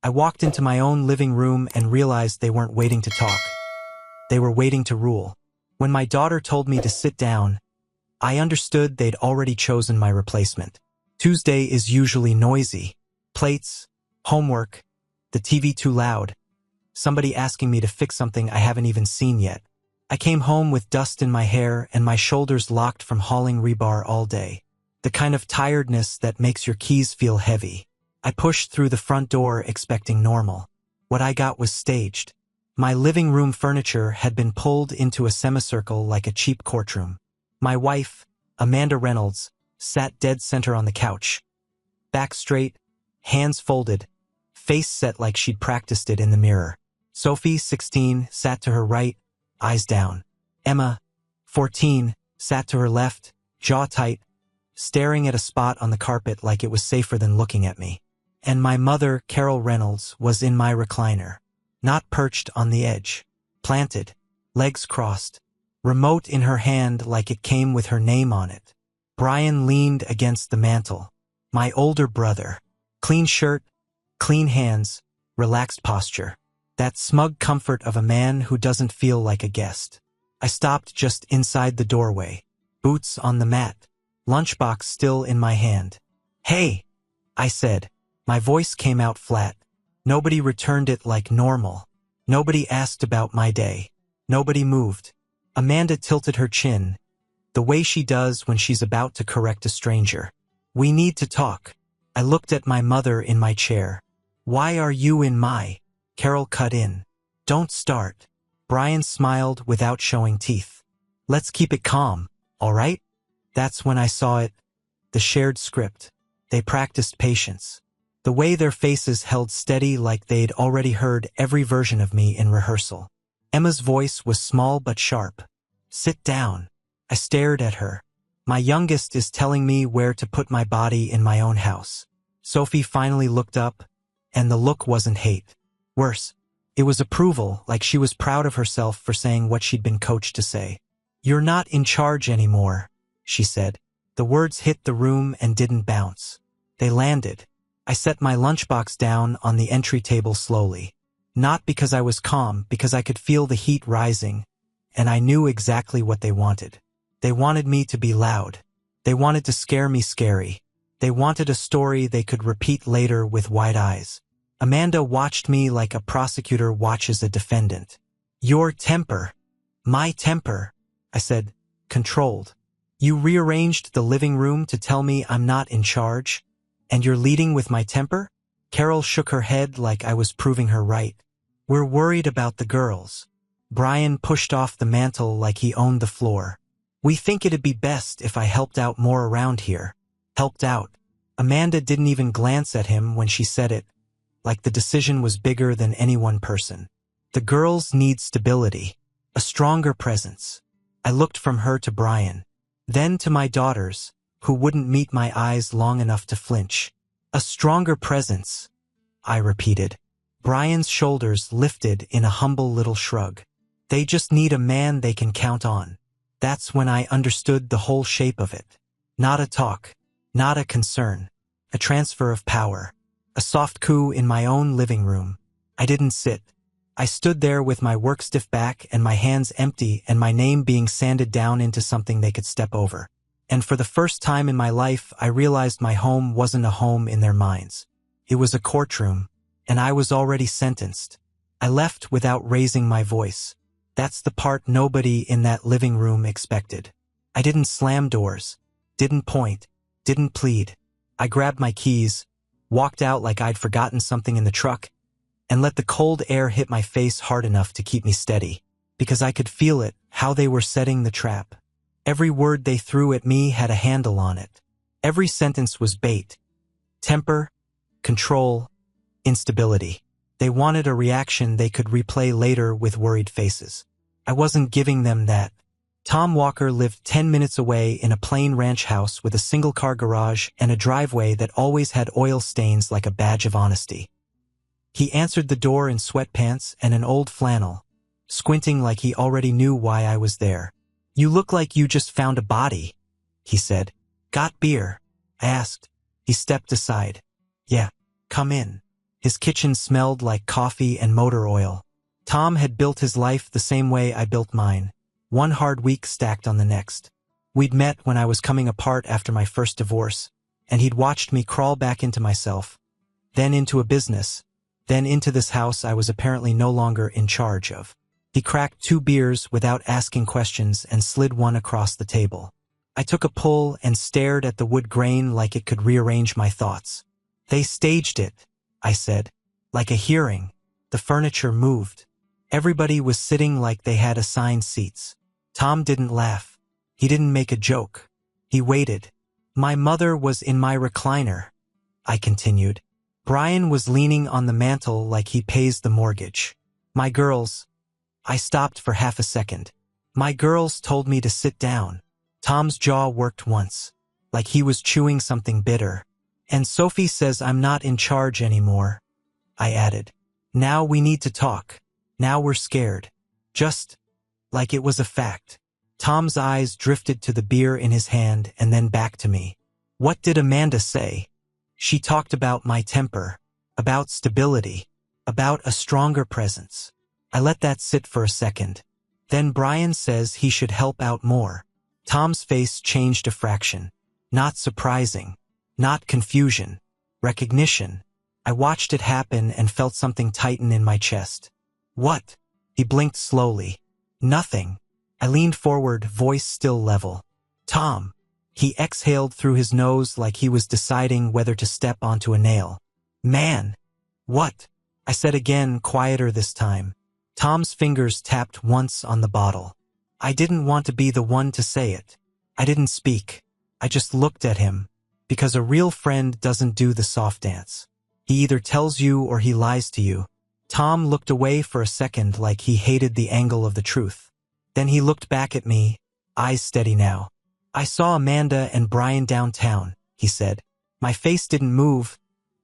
I walked into my own living room and realized they weren't waiting to talk. They were waiting to rule. When my daughter told me to sit down, I understood they'd already chosen my replacement. Tuesday is usually noisy. Plates, homework, the TV too loud, somebody asking me to fix something I haven't even seen yet. I came home with dust in my hair and my shoulders locked from hauling rebar all day. The kind of tiredness that makes your keys feel heavy. I pushed through the front door expecting normal. What I got was staged. My living room furniture had been pulled into a semicircle like a cheap courtroom. My wife, Amanda Reynolds, sat dead center on the couch. Back straight, hands folded, face set like she'd practiced it in the mirror. Sophie, 16, sat to her right, eyes down. Emma, 14, sat to her left, jaw tight, staring at a spot on the carpet like it was safer than looking at me. And my mother, Carol Reynolds, was in my recliner. Not perched on the edge. Planted, legs crossed, remote in her hand like it came with her name on it. Brian leaned against the mantel. My older brother. Clean shirt, clean hands, relaxed posture. That smug comfort of a man who doesn't feel like a guest. I stopped just inside the doorway. Boots on the mat. Lunchbox still in my hand. "Hey," I said. My voice came out flat. Nobody returned it like normal. Nobody asked about my day. Nobody moved. Amanda tilted her chin, the way she does when she's about to correct a stranger. "We need to talk." I looked at my mother in my chair. "Why are you in my—" Carol cut in. "Don't start." Brian smiled without showing teeth. "Let's keep it calm, all right?" That's when I saw it. The shared script. They practiced patience. The way their faces held steady like they'd already heard every version of me in rehearsal. Emma's voice was small but sharp. "Sit down." I stared at her. My youngest is telling me where to put my body in my own house. Sophie finally looked up, and the look wasn't hate. Worse, it was approval, like she was proud of herself for saying what she'd been coached to say. "You're not in charge anymore," she said. The words hit the room and didn't bounce. They landed. I set my lunchbox down on the entry table slowly. Not because I was calm, because I could feel the heat rising, and I knew exactly what they wanted. They wanted me to be loud. They wanted to scare me scary. They wanted a story they could repeat later with wide eyes. Amanda watched me like a prosecutor watches a defendant. "Your temper." "My temper," I said, controlled. "You rearranged the living room to tell me I'm not in charge? And you're leading with my temper?" Carol shook her head like I was proving her right. "We're worried about the girls." Brian pushed off the mantel like he owned the floor. "We think it'd be best if I helped out more around here." Helped out. Amanda didn't even glance at him when she said it, like the decision was bigger than any one person. "The girls need stability. A stronger presence." I looked from her to Brian, then to my daughters, who wouldn't meet my eyes long enough to flinch. "A stronger presence," I repeated. Brian's shoulders lifted in a humble little shrug. "They just need a man they can count on." That's when I understood the whole shape of it. Not a talk, not a concern, a transfer of power, a soft coup in my own living room. I didn't sit. I stood there with my work stiff back and my hands empty and my name being sanded down into something they could step over. And for the first time in my life, I realized my home wasn't a home in their minds. It was a courtroom, and I was already sentenced. I left without raising my voice. That's the part nobody in that living room expected. I didn't slam doors, didn't point, didn't plead. I grabbed my keys, walked out like I'd forgotten something in the truck, and let the cold air hit my face hard enough to keep me steady, because I could feel it, how they were setting the trap. Every word they threw at me had a handle on it. Every sentence was bait. Temper, control, instability. They wanted a reaction they could replay later with worried faces. I wasn't giving them that. Tom Walker lived 10 minutes away in a plain ranch house with a single-car garage and a driveway that always had oil stains like a badge of honesty. He answered the door in sweatpants and an old flannel, squinting like he already knew why I was there. "You look like you just found a body," he said. "Got beer?" I asked. He stepped aside. "Yeah, come in." His kitchen smelled like coffee and motor oil. Tom had built his life the same way I built mine, one hard week stacked on the next. We'd met when I was coming apart after my first divorce, and he'd watched me crawl back into myself, then into a business, then into this house I was apparently no longer in charge of. He cracked 2 beers without asking questions and slid one across the table. I took a pull and stared at the wood grain like it could rearrange my thoughts. "They staged it," I said. "Like a hearing." The furniture moved. Everybody was sitting like they had assigned seats. Tom didn't laugh. He didn't make a joke. He waited. "My mother was in my recliner," I continued. "Brian was leaning on the mantel like he pays the mortgage. My girls—" I stopped for half a second. "My girls told me to sit down." Tom's jaw worked once, like he was chewing something bitter. "And Sophie says I'm not in charge anymore," I added. "Now we need to talk. Now we're scared." Just like it was a fact. Tom's eyes drifted to the beer in his hand and then back to me. "What did Amanda say?" "She talked about my temper, about stability, about a stronger presence." I let that sit for a second. "Then Brian says he should help out more." Tom's face changed a fraction. Not surprising. Not confusion. Recognition. I watched it happen and felt something tighten in my chest. "What?" He blinked slowly. "Nothing." I leaned forward, voice still level. "Tom." He exhaled through his nose like he was deciding whether to step onto a nail. "Man." "What?" I said again, quieter this time. Tom's fingers tapped once on the bottle. I didn't want to be the one to say it. I didn't speak. I just looked at him, because a real friend doesn't do the soft dance. He either tells you or he lies to you. Tom looked away for a second like he hated the angle of the truth. Then he looked back at me, eyes steady now. "I saw Amanda and Brian downtown," he said. My face didn't move,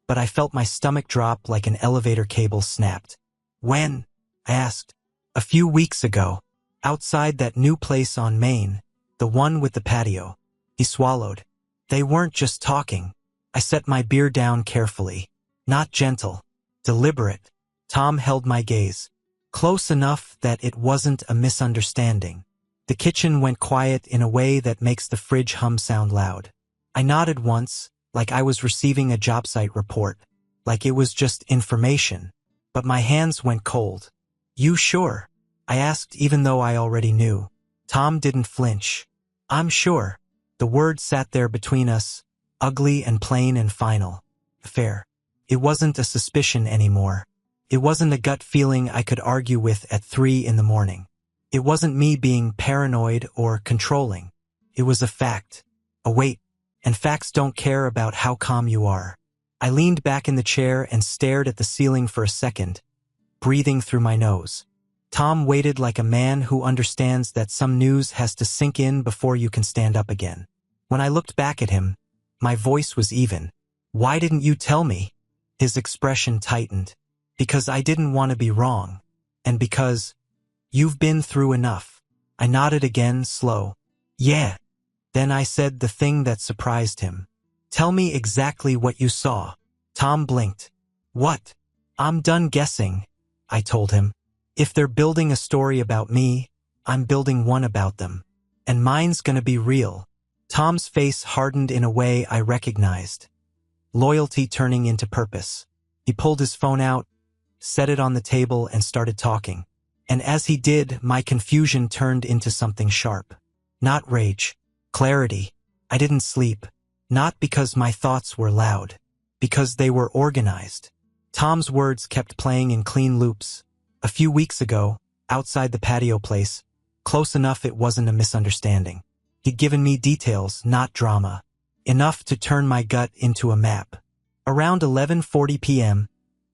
but I felt my stomach drop like an elevator cable snapped. "When?" I asked. "A few weeks ago. Outside that new place on Main, the one with the patio." He swallowed. "They weren't just talking." I set my beer down carefully. Not gentle. Deliberate. Tom held my gaze. Close enough that it wasn't a misunderstanding. The kitchen went quiet in a way that makes the fridge hum sound loud. I nodded once, like I was receiving a job site report, like it was just information. But my hands went cold. "You sure?" I asked, even though I already knew. Tom didn't flinch. "I'm sure." The word sat there between us, ugly and plain and final. Fair. It wasn't a suspicion anymore. It wasn't a gut feeling I could argue with at 3 in the morning. It wasn't me being paranoid or controlling. It was a fact. A weight. And facts don't care about how calm you are. I leaned back in the chair and stared at the ceiling for a second, breathing through my nose. Tom waited like a man who understands that some news has to sink in before you can stand up again. When I looked back at him, my voice was even. "Why didn't you tell me?" His expression tightened. "Because I didn't want to be wrong. And because you've been through enough." I nodded again, slow. "Yeah." Then I said the thing that surprised him. "Tell me exactly what you saw." Tom blinked. "What?" "I'm done guessing," I told him. "If they're building a story about me, I'm building one about them. And mine's gonna be real." Tom's face hardened in a way I recognized. Loyalty turning into purpose. He pulled his phone out, set it on the table, and started talking. And as he did, my confusion turned into something sharp. Not rage. Clarity. I didn't sleep. Not because my thoughts were loud. Because they were organized. Tom's words kept playing in clean loops. A few weeks ago, outside the patio place, close enough it wasn't a misunderstanding. He'd given me details, not drama. Enough to turn my gut into a map. Around 11:40 p.m.,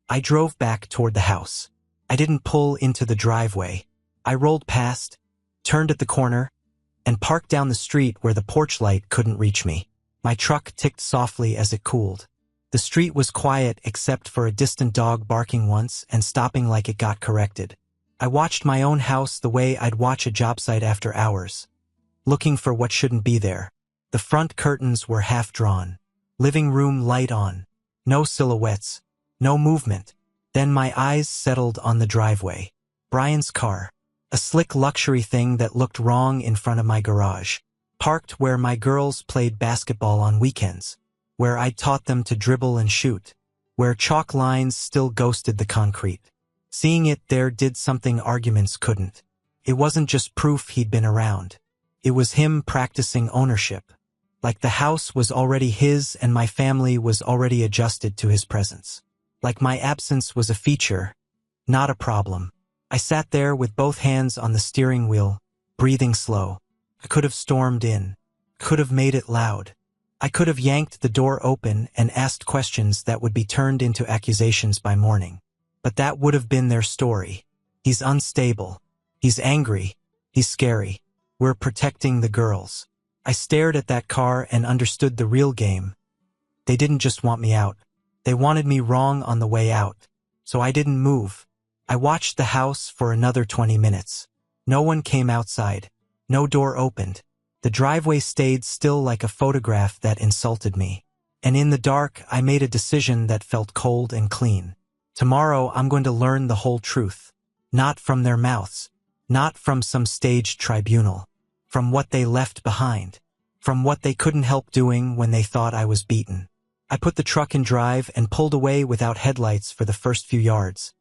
I drove back toward the house. I didn't pull into the driveway. I rolled past, turned at the corner, and parked down the street where the porch light couldn't reach me. My truck ticked softly as it cooled. The street was quiet except for a distant dog barking once and stopping like it got corrected. I watched my own house the way I'd watch a job site after hours, looking for what shouldn't be there. The front curtains were half drawn. Living room light on. No silhouettes. No movement. Then my eyes settled on the driveway. Brian's car. A slick luxury thing that looked wrong in front of my garage. Parked where my girls played basketball on weekends. Where I'd taught them to dribble and shoot. Where chalk lines still ghosted the concrete. Seeing it there did something arguments couldn't. It wasn't just proof he'd been around. It was him practicing ownership. Like the house was already his and my family was already adjusted to his presence. Like my absence was a feature, not a problem. I sat there with both hands on the steering wheel, breathing slow. I could have stormed in. Could have made it loud. I could have yanked the door open and asked questions that would be turned into accusations by morning. But that would have been their story. He's unstable. He's angry. He's scary. We're protecting the girls. I stared at that car and understood the real game. They didn't just want me out. They wanted me wrong on the way out. So I didn't move. I watched the house for another 20 minutes. No one came outside. No door opened. The driveway stayed still like a photograph that insulted me. And in the dark, I made a decision that felt cold and clean. Tomorrow, I'm going to learn the whole truth. Not from their mouths. Not from some staged tribunal. From what they left behind. From what they couldn't help doing when they thought I was beaten. I put the truck in drive and pulled away without headlights for the first few yards.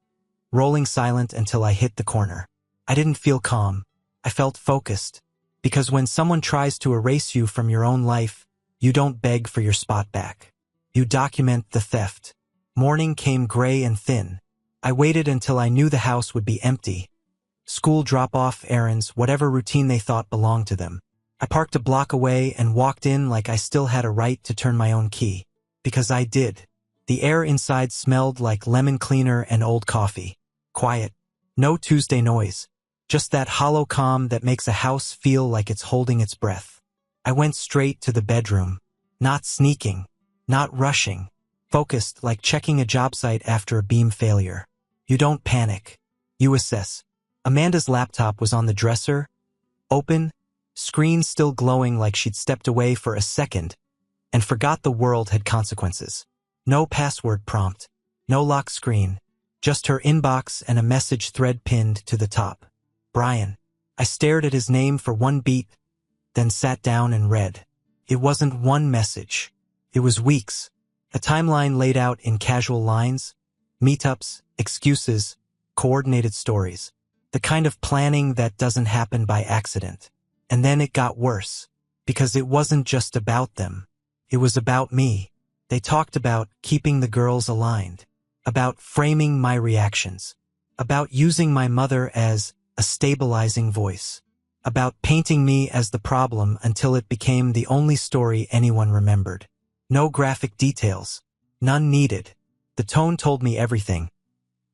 Rolling silent until I hit the corner. I didn't feel calm. I felt focused. Because when someone tries to erase you from your own life, you don't beg for your spot back. You document the theft. Morning came gray and thin. I waited until I knew the house would be empty. School drop-off, errands, whatever routine they thought belonged to them. I parked a block away and walked in like I still had a right to turn my own key. Because I did. The air inside smelled like lemon cleaner and old coffee. Quiet. No Tuesday noise. Just that hollow calm that makes a house feel like it's holding its breath. I went straight to the bedroom. Not sneaking. Not rushing. Focused like checking a job site after a beam failure. You don't panic. You assess. Amanda's laptop was on the dresser. Open. Screen still glowing like she'd stepped away for a second and forgot the world had consequences. No password prompt. No lock screen. Just her inbox and a message thread pinned to the top. Brian. I stared at his name for one beat, then sat down and read. It wasn't one message. It was weeks. A timeline laid out in casual lines. Meetups, excuses, coordinated stories. The kind of planning that doesn't happen by accident. And then it got worse. Because it wasn't just about them. It was about me. They talked about keeping the girls aligned. About framing my reactions. About using my mother as a stabilizing voice. About painting me as the problem until it became the only story anyone remembered. No graphic details. None needed. The tone told me everything.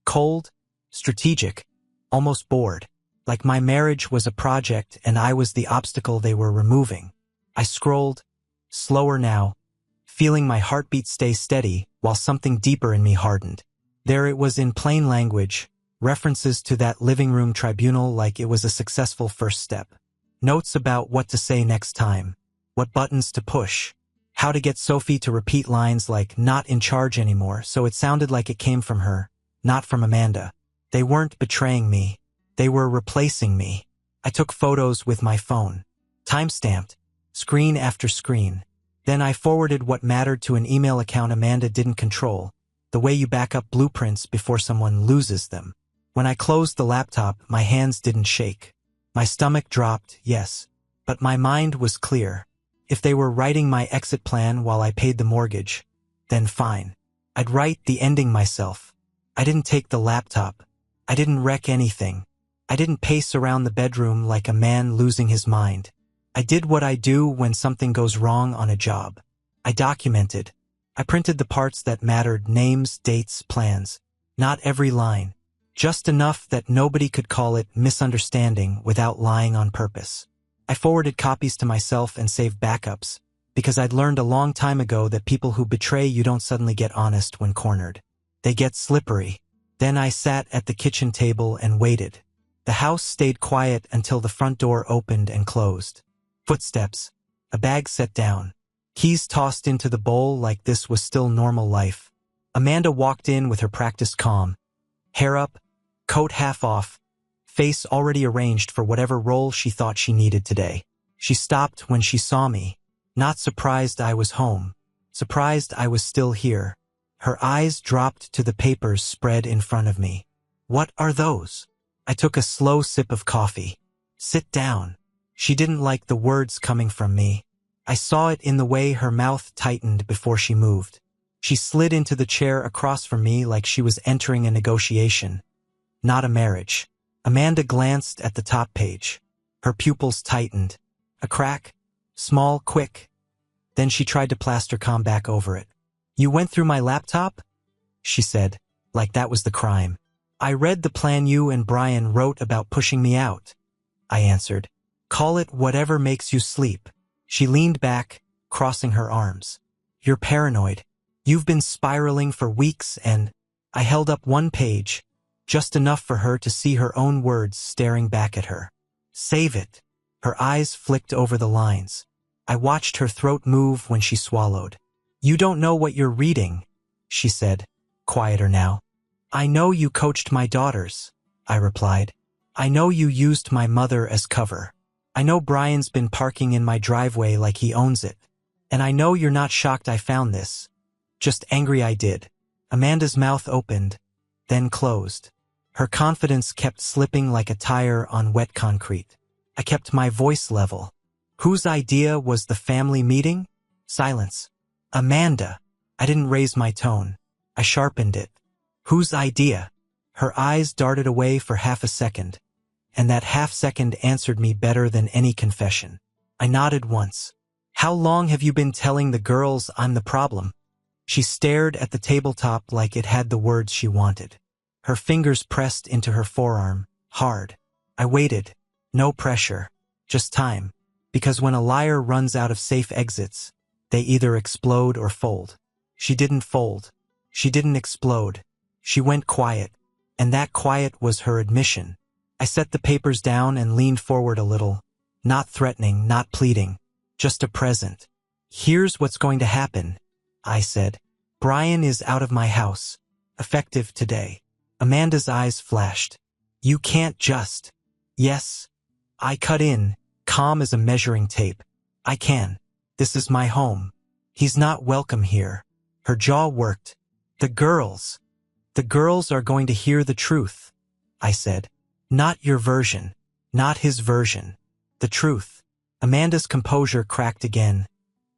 Cold, strategic, almost bored. Like my marriage was a project and I was the obstacle they were removing. I scrolled, slower now, feeling my heartbeat stay steady while something deeper in me hardened. There it was in plain language, references to that living room tribunal like it was a successful first step. Notes about what to say next time, what buttons to push, how to get Sophie to repeat lines like not in charge anymore so it sounded like it came from her, not from Amanda. They weren't betraying me. They were replacing me. I took photos with my phone. Time-stamped. Screen after screen. Then I forwarded what mattered to an email account Amanda didn't control. The way you back up blueprints before someone loses them. When I closed the laptop, my hands didn't shake. My stomach dropped, yes. But my mind was clear. If they were writing my exit plan while I paid the mortgage, then fine. I'd write the ending myself. I didn't take the laptop. I didn't wreck anything. I didn't pace around the bedroom like a man losing his mind. I did what I do when something goes wrong on a job. I documented. I printed the parts that mattered, names, dates, plans. Not every line. Just enough that nobody could call it misunderstanding without lying on purpose. I forwarded copies to myself and saved backups, because I'd learned a long time ago that people who betray you don't suddenly get honest when cornered. They get slippery. Then I sat at the kitchen table and waited. The house stayed quiet until the front door opened and closed. Footsteps. A bag set down. Keys tossed into the bowl like this was still normal life. Amanda walked in with her practiced calm. Hair up, coat half off, face already arranged for whatever role she thought she needed today. She stopped when she saw me, not surprised I was home, surprised I was still here. Her eyes dropped to the papers spread in front of me. What are those? I took a slow sip of coffee. Sit down. She didn't like the words coming from me. I saw it in the way her mouth tightened before she moved. She slid into the chair across from me like she was entering a negotiation, not a marriage. Amanda glanced at the top page. Her pupils tightened. A crack, small, quick. Then she tried to plaster calm back over it. You went through my laptop? She said, like that was the crime. I read the plan you and Brian wrote about pushing me out. I answered. Call it whatever makes you sleep. She leaned back, crossing her arms. You're paranoid. You've been spiraling for weeks and I held up one page, just enough for her to see her own words staring back at her. Save it. Her eyes flicked over the lines. I watched her throat move when she swallowed. You don't know what you're reading, she said, quieter now. I know you coached my daughters, I replied. I know you used my mother as cover. I know Brian's been parking in my driveway like he owns it. And I know you're not shocked I found this. Just angry I did. Amanda's mouth opened, then closed. Her confidence kept slipping like a tire on wet concrete. I kept my voice level. Whose idea was the family meeting? Silence. Amanda. I didn't raise my tone. I sharpened it. Whose idea? Her eyes darted away for half a second, and that half-second answered me better than any confession. I nodded once. How long have you been telling the girls I'm the problem? She stared at the tabletop like it had the words she wanted. Her fingers pressed into her forearm, hard. I waited. No pressure. Just time. Because when a liar runs out of safe exits, they either explode or fold. She didn't fold. She didn't explode. She went quiet. And that quiet was her admission. I set the papers down and leaned forward a little. Not threatening, not pleading. Just a present. Here's what's going to happen, I said. Brian is out of my house. Effective today. Amanda's eyes flashed. You can't just. Yes. I cut in, calm as a measuring tape. I can. This is my home. He's not welcome here. Her jaw worked. The girls are going to hear the truth, I said. Not your version. Not his version. The truth. Amanda's composure cracked again.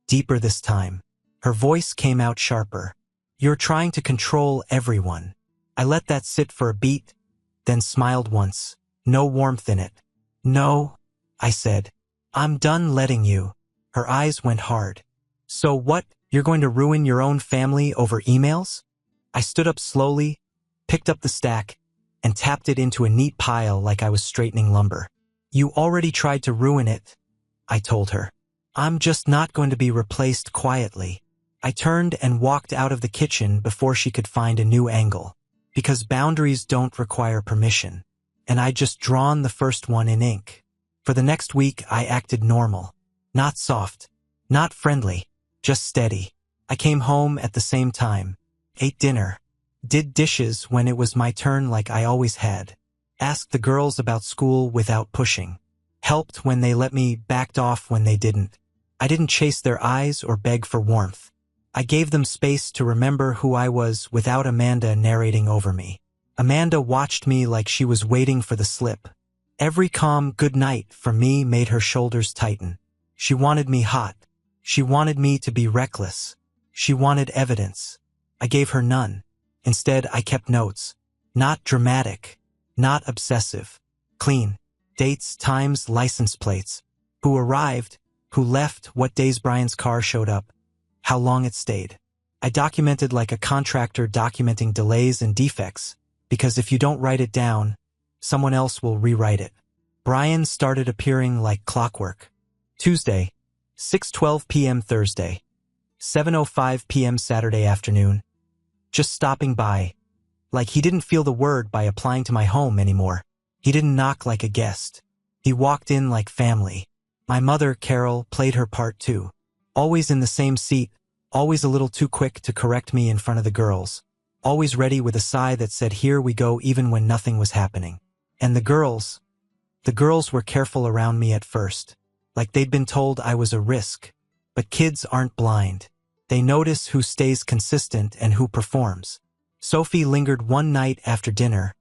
Deeper this time. Her voice came out sharper. You're trying to control everyone. I let that sit for a beat, then smiled once. No warmth in it. No, I said. I'm done letting you. Her eyes went hard. So what, you're going to ruin your own family over emails? I stood up slowly, picked up the stack, and tapped it into a neat pile like I was straightening lumber. You already tried to ruin it, I told her. I'm just not going to be replaced quietly. I turned and walked out of the kitchen before she could find a new angle. Because boundaries don't require permission. And I'd just drawn the first one in ink. For the next week, I acted normal. Not soft. Not friendly. Just steady. I came home at the same time. Ate dinner. Did dishes when it was my turn like I always had. Asked the girls about school without pushing. Helped when they let me, backed off when they didn't. I didn't chase their eyes or beg for warmth. I gave them space to remember who I was without Amanda narrating over me. Amanda watched me like she was waiting for the slip. Every calm good night from me made her shoulders tighten. She wanted me hot. She wanted me to be reckless. She wanted evidence. I gave her none. Instead, I kept notes. Not dramatic. Not obsessive. Clean. Dates, times, license plates. Who arrived, who left, what days Brian's car showed up, how long it stayed. I documented like a contractor documenting delays and defects, because if you don't write it down, someone else will rewrite it. Brian started appearing like clockwork. Tuesday, 6:12 p.m. Thursday, 7:05 p.m. Saturday afternoon. Just stopping by. Like he didn't feel the word by applying to my home anymore. He didn't knock like a guest. He walked in like family. My mother, Carol, played her part too. Always in the same seat, always a little too quick to correct me in front of the girls, always ready with a sigh that said here we go even when nothing was happening. And the girls were careful around me at first, like they'd been told I was a risk. But kids aren't blind. They notice who stays consistent and who performs. Sophie lingered one night after dinner,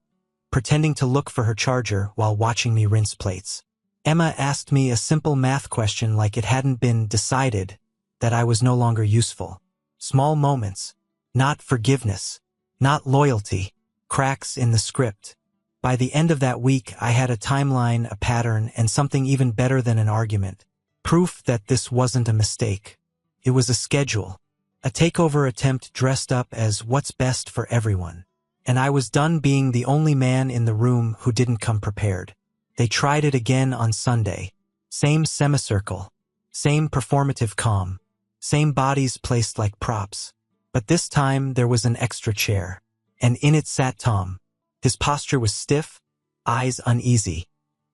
pretending to look for her charger while watching me rinse plates. Emma asked me a simple math question like it hadn't been decided that I was no longer useful. Small moments, not forgiveness, not loyalty, cracks in the script. By the end of that week, I had a timeline, a pattern, and something even better than an argument. Proof that this wasn't a mistake. It was a schedule. A takeover attempt dressed up as what's best for everyone. And I was done being the only man in the room who didn't come prepared. They tried it again on Sunday. Same semicircle. Same performative calm. Same bodies placed like props. But this time there was an extra chair. And in it sat Tom. His posture was stiff, eyes uneasy.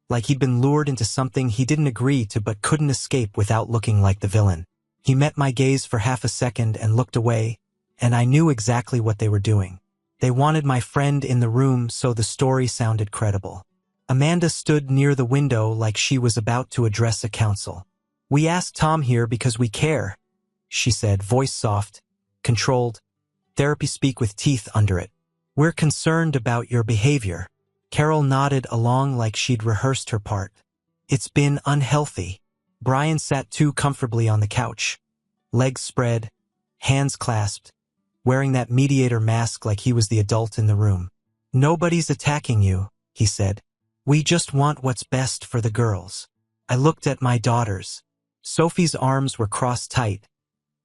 Like he'd been lured into something he didn't agree to but couldn't escape without looking like the villain. He met my gaze for half a second and looked away, and I knew exactly what they were doing. They wanted my friend in the room so the story sounded credible. Amanda stood near the window like she was about to address a council. "We asked Tom here because we care," she said, voice soft, controlled, therapy speak with teeth under it. "We're concerned about your behavior." Carol nodded along like she'd rehearsed her part. "It's been unhealthy." Brian sat too comfortably on the couch, legs spread, hands clasped, wearing that mediator mask like he was the adult in the room. "Nobody's attacking you," he said. "We just want what's best for the girls." I looked at my daughters. Sophie's arms were crossed tight,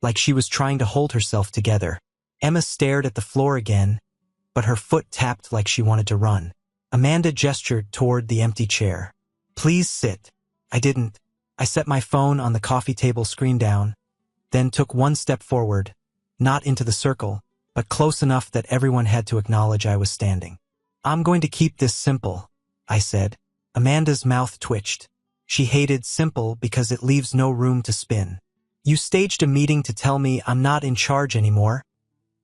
like she was trying to hold herself together. Emma stared at the floor again, but her foot tapped like she wanted to run. Amanda gestured toward the empty chair. "Please sit." I didn't. I set my phone on the coffee table screen down, then took one step forward, not into the circle, but close enough that everyone had to acknowledge I was standing. "I'm going to keep this simple," I said. Amanda's mouth twitched. She hated simple because it leaves no room to spin. "You staged a meeting to tell me I'm not in charge anymore,"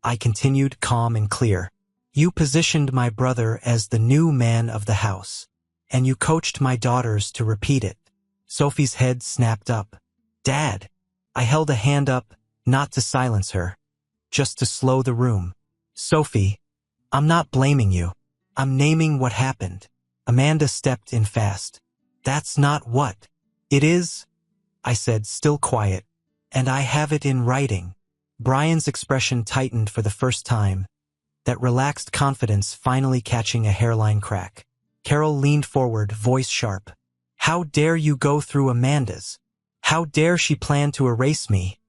I continued, calm and clear. "You positioned my brother as the new man of the house, and you coached my daughters to repeat it." Sophie's head snapped up. "Dad." I held a hand up, not to silence her, just to slow the room. "Sophie, I'm not blaming you. I'm naming what happened." Amanda stepped in fast. "That's not what it is," I said, still quiet. "And I have it in writing." Brian's expression tightened for the first time, that relaxed confidence finally catching a hairline crack. Carol leaned forward, voice sharp. "How dare you go through Amanda's? How dare she plan to erase me?"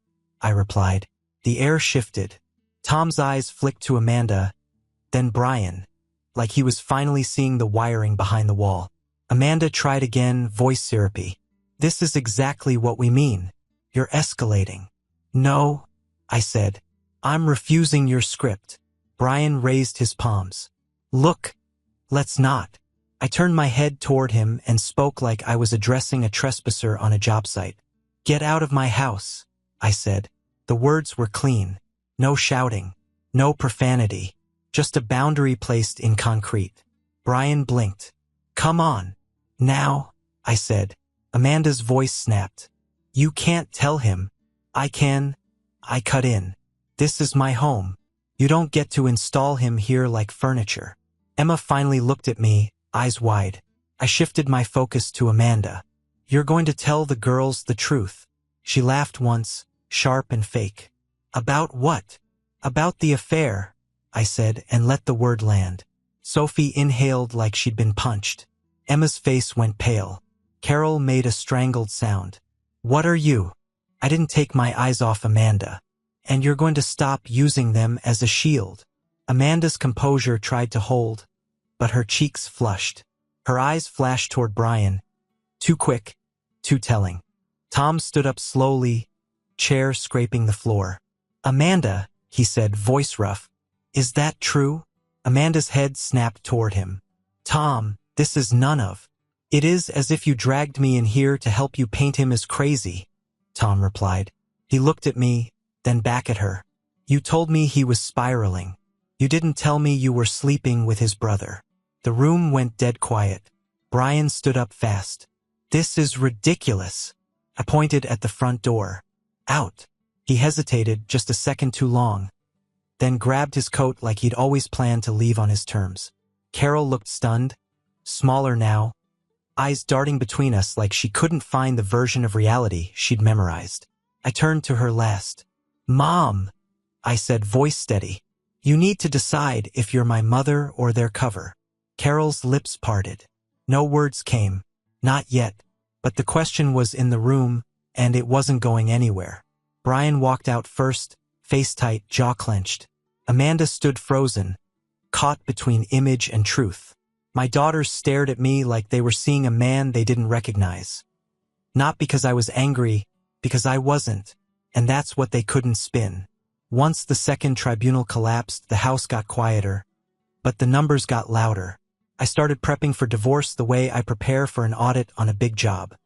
I replied. The air shifted. Tom's eyes flicked to Amanda, then Brian, like he was finally seeing the wiring behind the wall. Amanda tried again, voice syrupy. "This is exactly what we mean. You're escalating." "No," I said. "I'm refusing your script." Brian raised his palms. "Look, let's not." I turned my head toward him and spoke like I was addressing a trespasser on a job site. "Get out of my house," I said. The words were clean. No shouting. No profanity. Just a boundary placed in concrete. Brian blinked. "Come on. Now," I said. Amanda's voice snapped. "You can't tell him." "I can." I cut in. "This is my home. You don't get to install him here like furniture." Emma finally looked at me, eyes wide. I shifted my focus to Amanda. "You're going to tell the girls the truth." She laughed once, sharp and fake. "About what?" "About the affair," I said, and let the word land. Sophie inhaled like she'd been punched. Emma's face went pale. Carol made a strangled sound. "What are you?" I didn't take my eyes off Amanda. "And you're going to stop using them as a shield." Amanda's composure tried to hold, but her cheeks flushed. Her eyes flashed toward Brian. Too quick, too telling. Tom stood up slowly, chair scraping the floor. "Amanda," he said, voice rough. "Is that true?" Amanda's head snapped toward him. "Tom, this is none of. It is as if you dragged me in here to help you paint him as crazy," Tom replied. He looked at me, then back at her. You told me he was spiraling. You didn't tell me you were sleeping with his brother. The room went dead quiet. Brian stood up fast. This is ridiculous. I pointed at the front door. Out. He hesitated just a second too long, then grabbed his coat like he'd always planned to leave on his terms. Carol looked stunned, smaller now, eyes darting between us like she couldn't find the version of reality she'd memorized. I turned to her last. Mom, I said, voice steady. You need to decide if you're my mother or their cover. Carol's lips parted. No words came. Not yet. But the question was in the room, and it wasn't going anywhere. Brian walked out first, face tight, jaw clenched. Amanda stood frozen, caught between image and truth. My daughters stared at me like they were seeing a man they didn't recognize. Not because I was angry, because I wasn't, and that's what they couldn't spin. Once the second tribunal collapsed, the house got quieter, but the numbers got louder. I started prepping for divorce the way I prepare for an audit on a big job.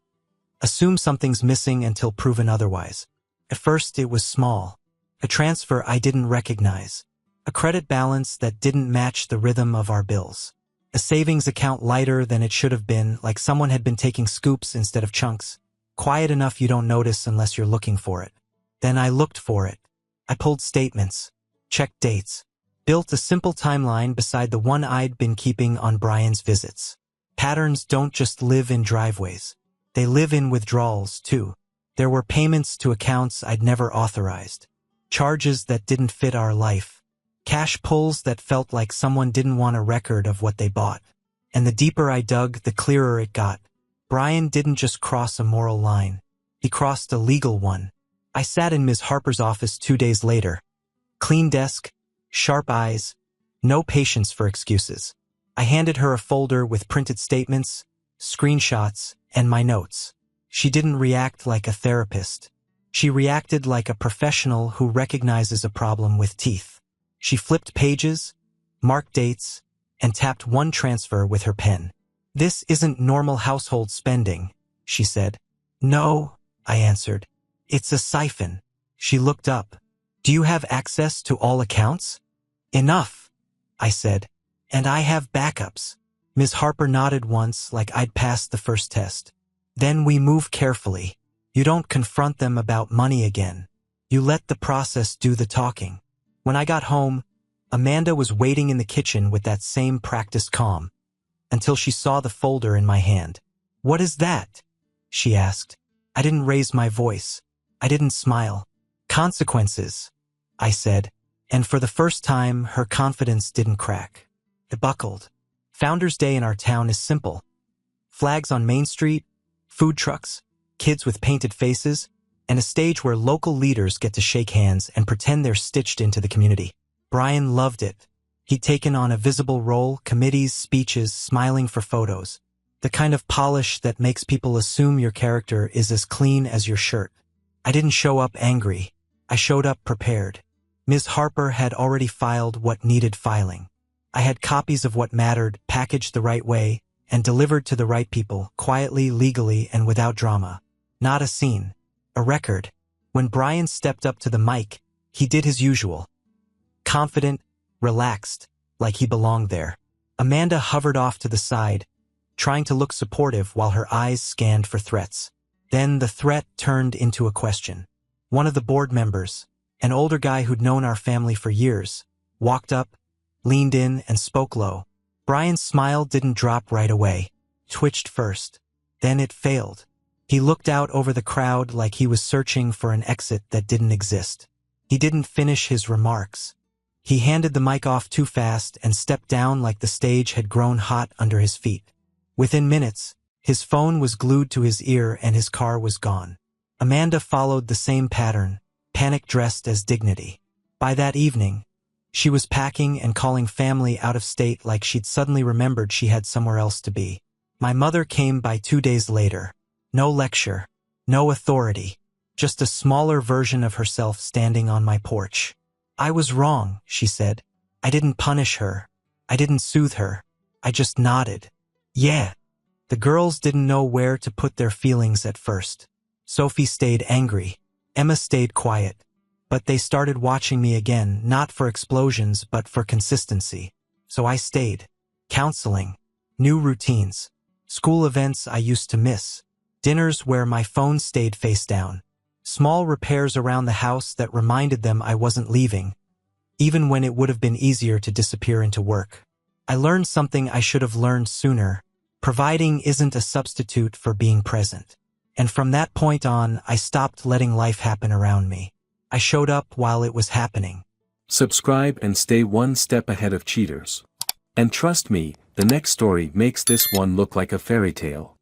Assume something's missing until proven otherwise. At first it was small. A transfer I didn't recognize. A credit balance that didn't match the rhythm of our bills. A savings account lighter than it should have been, like someone had been taking scoops instead of chunks. Quiet enough you don't notice unless you're looking for it. Then I looked for it. I pulled statements, checked dates, built a simple timeline beside the one I'd been keeping on Brian's visits. Patterns don't just live in driveways. They live in withdrawals, too. There were payments to accounts I'd never authorized. Charges that didn't fit our life. Cash pulls that felt like someone didn't want a record of what they bought. And the deeper I dug, the clearer it got. Brian didn't just cross a moral line. He crossed a legal one. I sat in Ms. Harper's office 2 days later. Clean desk, sharp eyes, no patience for excuses. I handed her a folder with printed statements, screenshots, and my notes. She didn't react like a therapist. She reacted like a professional who recognizes a problem with teeth. She flipped pages, marked dates, and tapped one transfer with her pen. This isn't normal household spending, she said. No, I answered. It's a siphon. She looked up. Do you have access to all accounts? Enough, I said. And I have backups. Ms. Harper nodded once like I'd passed the first test. Then we move carefully. You don't confront them about money again. You let the process do the talking. When I got home, Amanda was waiting in the kitchen with that same practiced calm, until she saw the folder in my hand. What is that? She asked. I didn't raise my voice. I didn't smile. Consequences, I said, and for the first time, her confidence didn't crack. It buckled. Founders Day in our town is simple. Flags on Main Street, food trucks, kids with painted faces, and a stage where local leaders get to shake hands and pretend they're stitched into the community. Brian loved it. He'd taken on a visible role, committees, speeches, smiling for photos. The kind of polish that makes people assume your character is as clean as your shirt. I didn't show up angry. I showed up prepared. Ms. Harper had already filed what needed filing. I had copies of what mattered, packaged the right way, and delivered to the right people, quietly, legally, and without drama. Not a scene. A record. When Brian stepped up to the mic, he did his usual. Confident, relaxed, like he belonged there. Amanda hovered off to the side, trying to look supportive while her eyes scanned for threats. Then the threat turned into a question. One of the board members, an older guy who'd known our family for years, walked up, leaned in, and spoke low. Brian's smile didn't drop right away. Twitched first. Then it failed. He looked out over the crowd like he was searching for an exit that didn't exist. He didn't finish his remarks. He handed the mic off too fast and stepped down like the stage had grown hot under his feet. Within minutes, his phone was glued to his ear and his car was gone. Amanda followed the same pattern, panic dressed as dignity. By that evening, she was packing and calling family out of state like she'd suddenly remembered she had somewhere else to be. My mother came by 2 days later. No lecture, no authority, just a smaller version of herself standing on my porch. I was wrong, she said. I didn't punish her. I didn't soothe her. I just nodded. Yeah. The girls didn't know where to put their feelings at first. Sophie stayed angry. Emma stayed quiet. But they started watching me again, not for explosions but for consistency. So I stayed. Counseling. New routines. School events I used to miss. Dinners where my phone stayed face down. Small repairs around the house that reminded them I wasn't leaving, even when it would have been easier to disappear into work. I learned something I should have learned sooner. Providing isn't a substitute for being present. And from that point on, I stopped letting life happen around me. I showed up while it was happening. Subscribe and stay one step ahead of cheaters. And trust me, the next story makes this one look like a fairy tale.